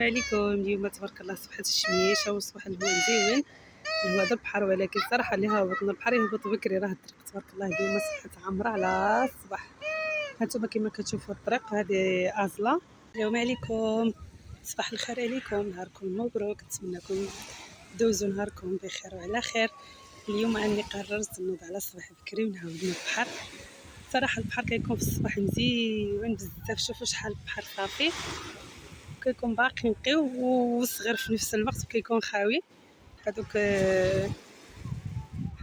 عليكم. اليوم تبارك الله صبحت الشميشه وصبح الهواء مزيون. الهواء ضرب البحر، ولكن صراحه اللي هابطنا البحر يهبط بكري. راه الطريق تبارك الله اليوم صبحت عامره على الصباح. هانتوما كما كتشوفوا الطريق هذه ازله. اليوم عليكم، صباح الخير عليكم، نهاركم مبروك، نتمنىكم دوزوا نهاركم بخير وعلى خير. اليوم اني قررت نوض على الصباح بكري ونهاود البحر. صراحه البحر كيكون في الصباح مزيون بزاف. شوفوا شحال البحر صافي، كيكون باقي نقي وصغير في نفس الوقت، وكيكون خاوي.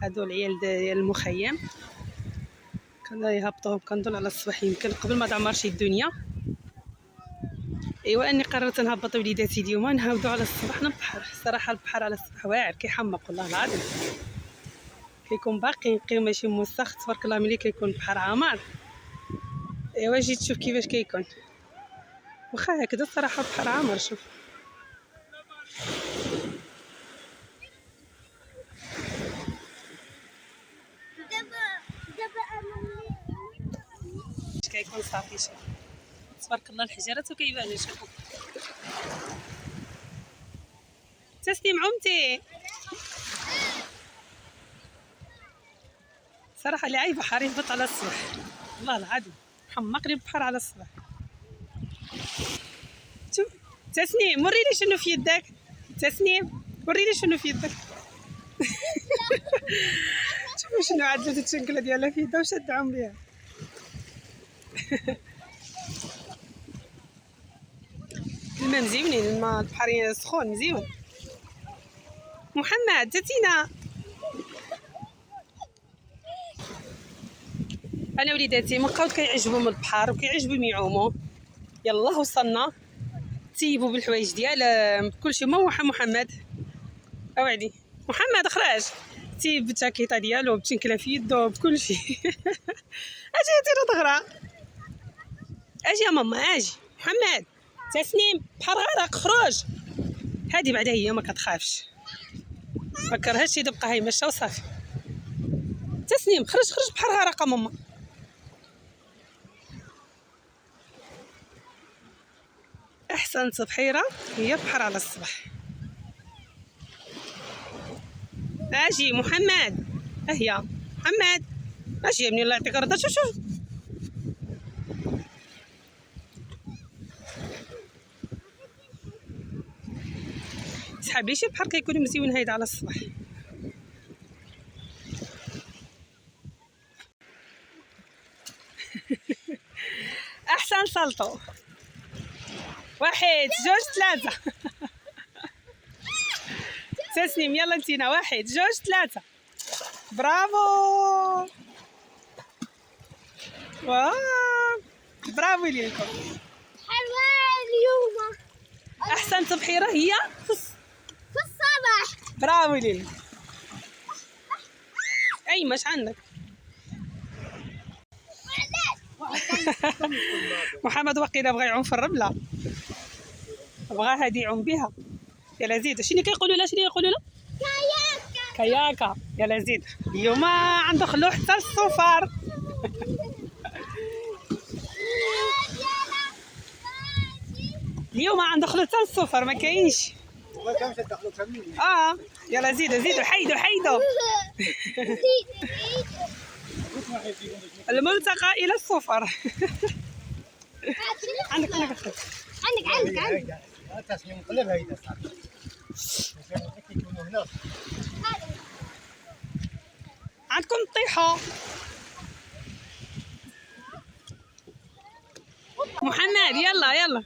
هادو العيال ديال المخيم كانوا يهبطوهم كنظن على الصباح، يمكن قبل ما تعمر شي الدنيا. ايوا اني قررت نهبط وليداتي اليوم نهاودو على الصباح البحر. صراحه البحر على الصباح واعر كيحمق والله العظيم، كيكون باقي نقي ماشي موسخ تبارك الله. ملي كيكون البحر عامر ايوا جيت تشوف كيفاش كيكون، واخا هكذا الصراحه البحر عامر. شوف كيكون صافي. شوف تبارك الله الحجارات وكيبان. شوفوا تسنيم عمتي. صراحه اللي عايب بحر يهبط على الصباح والله العظيم، حمقني البحر على الصباح. شوف تسنيم وريني شنو في يدك. تسنيم وريني شنو في يدك. شوفوا شنو عدلت الشنكله ديالها في يدها وشاد عم بها. الماء مزيونين، الماء البحر سخون مزيون. محمد تاتينا. انا وليداتي بقاو كيعجبهم البحر وكيعجبهم يعوموا. يلا وصلنا تيبوا بالحوايج ديالهم كلشي. محمد اوعدي محمد خرج تيب بالجاكيطه ديالو بتنكله في يدو بكلشي. اجي انت تغرى، اجي يا ماما اجي. محمد تسنيم بحر غرق خرج. هذه بعدا هي ما كتخافش، ما كرهتش تبقى هي ماشيه وصافي. تسنيم خرج بحر غرق ماما. احسن بحيره هي البحر على الصباح. اجي محمد، اهيا محمد اجي يا ابني الله يعطيك الرضا. شوف سحاب لي شي البحر كيكون مزيون هيدا على الصباح. احسن سلطو. واحد جوج ثلاثة. تسنيم يلا انتينا، واحد جوج ثلاثة. برافو واو برافو ليكم. حلوة اليوم. احسن تبحيرة هي في الصباح. برافو ليكم. اي مش عندك. محمد وقيلا بغى يعوم في الرملة، بغى هادي يعوم بها. يا لزيد شنو كيقولوا لا، شنو يقولوا لا؟ كياكا. يا لزيد اليوم عندخلو حتى السفر. اليوم عندخلو حتى السفر ما كاينش. يلا زيدوا حيدوا. الملتقى الى السفر. عندك تسليم قلب هيدا عندكم طيحة. محمد يلا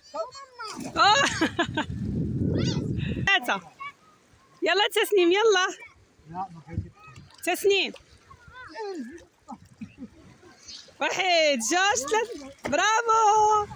ثلاثة. يلا تسنيم يلا تسنيم. واحد جوج ثلاثة. برافو.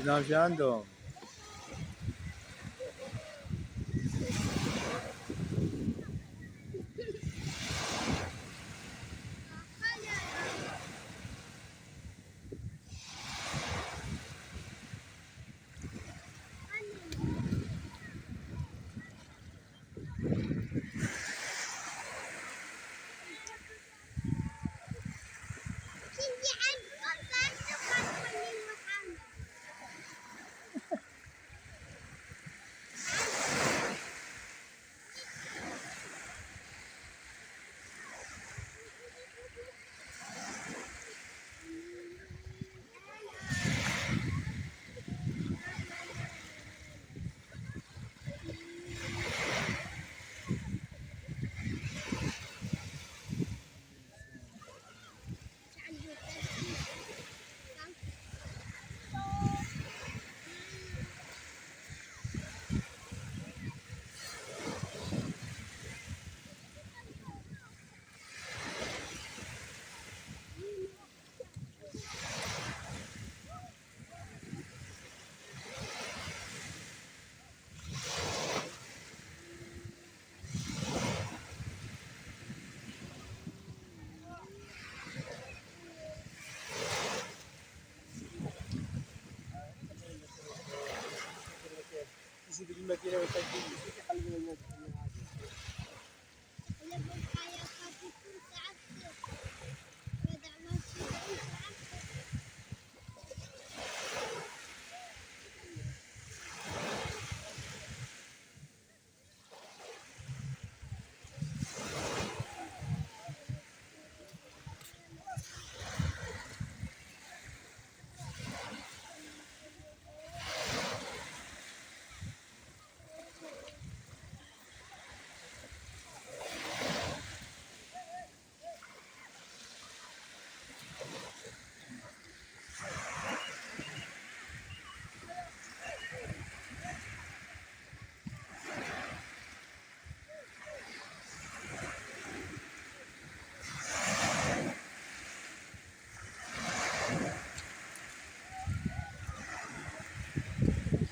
نعم شو عندهم؟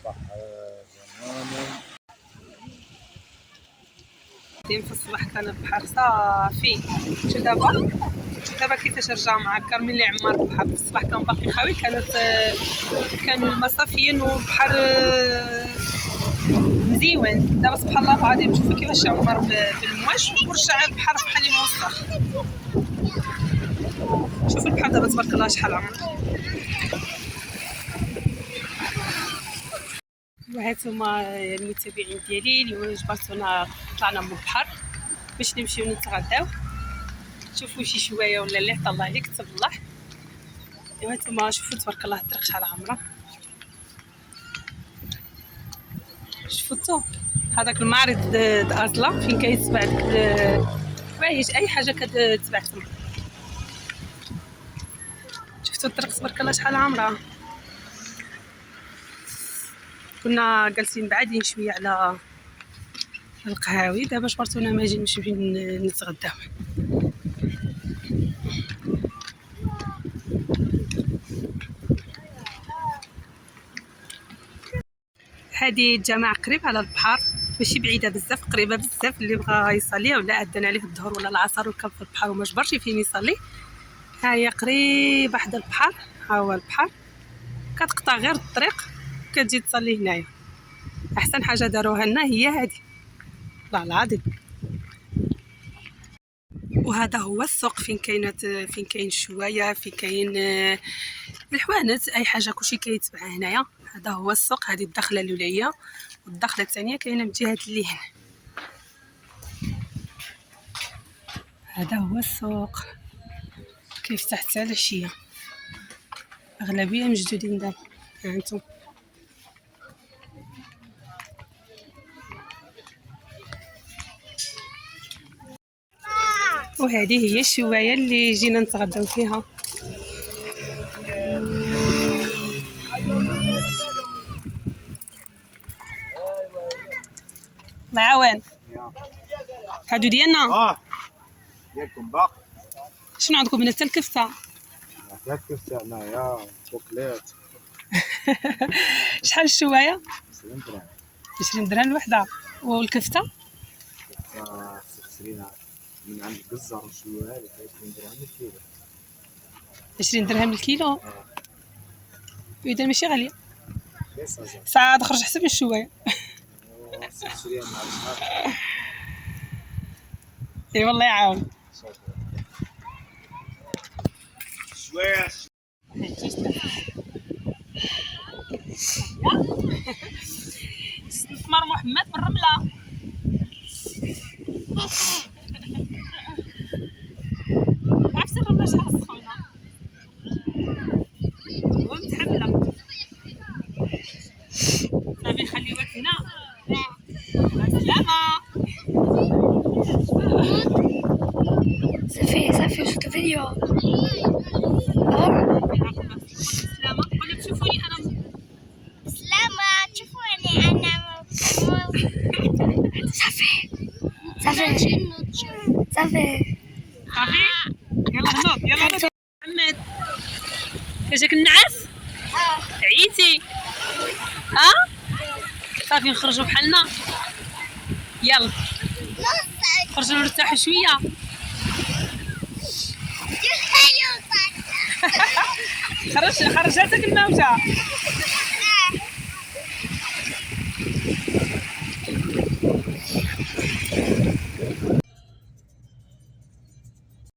صح زمان. في الصباح كان البحر صافي. شوف دابا كيفاش رجع معكر. ملي عمر البحر في الصباح كان باقي خاوي. كانوا الماء صافيين والبحر مزيون. دابا سبحان الله العظيم شوفوا كيفاش عمر بالمواج ورجع البحر بحال اللي موسخ. شوفوا البحر دابا تبارك الله شحال عمر. وهانتوما المتابعين ديالي اليوم جبرتونا طلعنا من البحر باش نمشيو نتغداو. شوفوا شي شويه ولا اللي عطا الله عليك كتب الله. وهانتوما شوفوا تبارك الله الطريق شحال عامره. شفتوا هذاك المعرض ازلا فين كيتباع داك الحوايج اي حاجه كتباع تما. شفتوا الطريق تبارك الله شحال عامره. كنا جالسين بعادين شويه على القهاوي. دابا جبرتونا ما نمشيو نتغداو. هذه الجامع قريب على البحر ماشي بعيده بزاف قريبه بزاف. اللي بغى يصلي ولا اذن عليه الظهر ولا العصر وكان في البحر وما جبرش فين يصلي ها هي قريبه حدا البحر. ها هو البحر كتقطع غير الطريق كتجي تصلي هنايا. احسن حاجه داروها لنا هي هذه والله العظيم. وهذا هو السوق فين كاين الشوايه فين كاين الحوانت اي حاجه كلشي كيتباع هنايا. هذا هو السوق. هذه الدخله الاوليه والدخله الثانيه كاينه من جهه اللي هنا. هذا هو السوق كيفتح حتى العشيه. اغلبيه مجدودين دابا. ها انتم وهذه هي الشوايه اللي جينا نتغداو فيها. الله يعاون. هادو ديالنا ديالكم باقي. شنو عندكم هنا؟ حتى الكفته. حتى الكفته هنايا بوكليت. شحال الشوايه؟ 20 درهم. 20 درهم الوحده. والكفته؟ تشرينا من عند الجزار وشويه هذه 20 درهم الكيلو. 20 درهم الكيلو. اذا ماشي غاليه. رخيصه ساعه تخرج حسب الشوايه. تشريها مع النهار. اي والله يعاون. شويه استثمار محمد من الرمله. عرفتي الرمله شحال سخونه؟ ومتحمله. صافي خليوك هنا. سلامة. صافي وصلت الفيديو. سلامة. قولي تشوفوني انا. سلامة تشوفوني أنا. صافي صافي. يلا هنوض يلا هنوض. محمد جاك النعاس؟ عييتي؟ صافي نخرجوا بحالنا. يلا خرجوا نرتاحوا شويه. خرجتك الموجه.